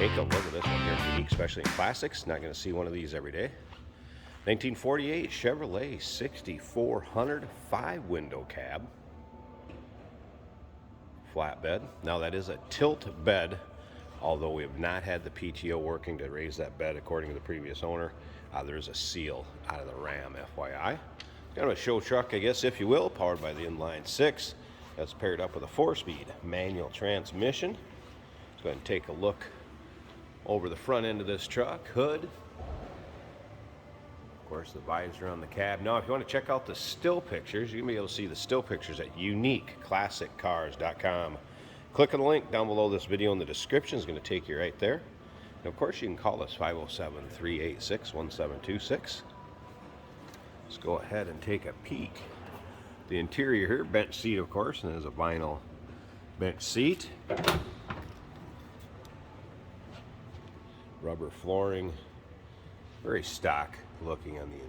take a look at this one here. Unique, especially in classics. Not going to see one of these every day. 1948 Chevrolet 6400 5-window cab. Flatbed. Now that is a tilt bed, although we have not had the PTO working to raise that bed according to the previous owner. There's a seal out of the Ram, FYI. Kind of a show truck, I guess, if you will, powered by the inline 6. That's paired up with a 4-speed manual transmission. Let's go ahead and take a look over the front end of this truck. Hood. Of course, the visor on the cab. Now, if you want to check out the still pictures, you can be able to see the still pictures at uniqueclassiccars.com. Click on the link down below this video in the description. It's going to take you right there. And of course, you can call us 507-386-1726. Let's go ahead and take a peek. The interior here, bench seat, of course, and there's a vinyl bench seat. Rubber flooring. Very stock looking on the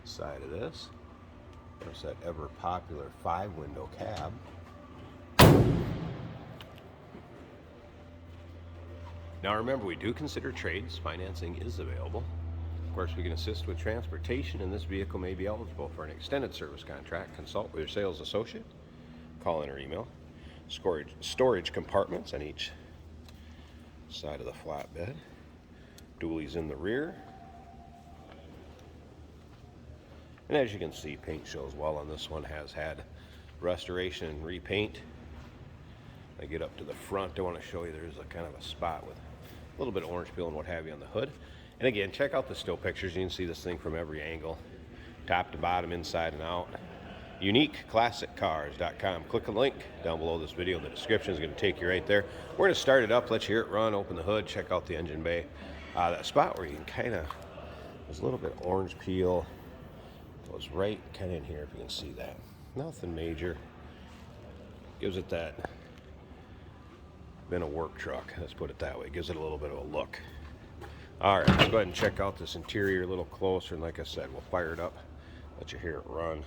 inside of this. There's that ever popular 5-window cab. Now remember, we do consider trades. Financing is available. Of course, we can assist with transportation, and this vehicle may be eligible for an extended service contract. Consult with your sales associate. Call in or email. Storage compartments on each side of the flatbed. Dualies in the rear. And as you can see, paint shows well on this one. Has had restoration and repaint. I get up to the front, I want to show you there's a kind of a spot with a little bit of orange peel and what have you on the hood. And again, check out the still pictures. You can see this thing from every angle, top to bottom, inside and out. uniqueclassiccars.com. Click the link down below this video in the description. Is going to take you right there. We're going to start it up, let you hear it run, open the hood, check out the engine bay. That spot where you can kind of, there's a little bit of orange peel. Goes right kind of in here, if you can see that. Nothing major. Gives it that, been a work truck, let's put it that way. Gives it a little bit of a look. All right, let's go ahead and check out this interior a little closer. And like I said, we'll fire it up, let you hear it run.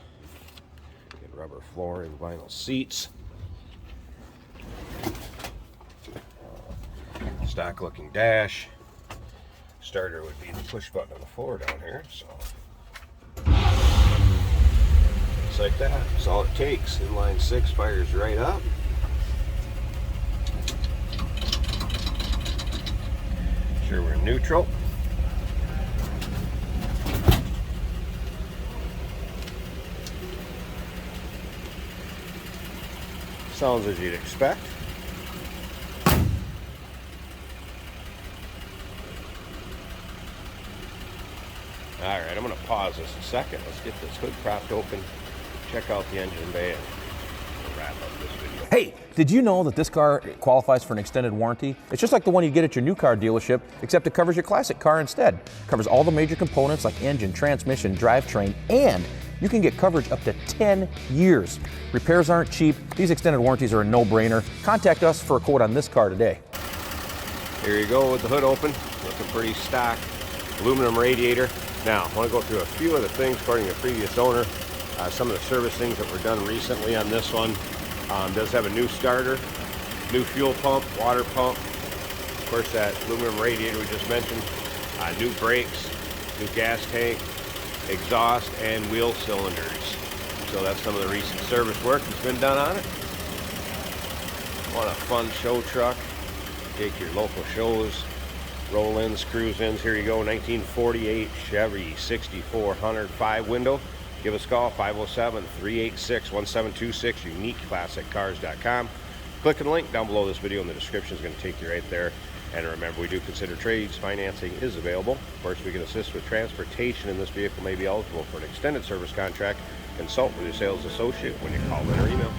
Get rubber flooring, vinyl seats. Stock looking dash. Starter would be the push button on the floor down here. So just like that. That's all it takes. Inline 6 fires right up. Sure, we're in neutral. Sounds as you'd expect. All right, I'm going to pause this a second. Let's get this hood propped open, check out the engine bay, and we'll wrap up this video. Hey, did you know that this car qualifies for an extended warranty? It's just like the one you get at your new car dealership, except it covers your classic car instead. It covers all the major components like engine, transmission, drivetrain, and you can get coverage up to 10 years. Repairs aren't cheap. These extended warranties are a no-brainer. Contact us for a quote on this car today. Here you go with the hood open, looking pretty stock. Aluminum radiator. Now, I want to go through a few of the things according to the previous owner. Some of the service things that were done recently on this one. Does have a new starter, new fuel pump, water pump. Of course, that aluminum radiator we just mentioned. New brakes, new gas tank, exhaust, and wheel cylinders. So that's some of the recent service work that's been done on it. What a fun show truck. Take your local shows, roll-ins, cruise-ins. Here you go, 1948 Chevy 6400 5-window. Give us a call, 507-386-1726, uniqueclassiccars.com. Click on the link down below this video in the description. Is going to take you right there. And remember, we do consider trades. Financing is available. Of course, we can assist with transportation, and this vehicle may be eligible for an extended service contract. Consult with your sales associate when you call in or email.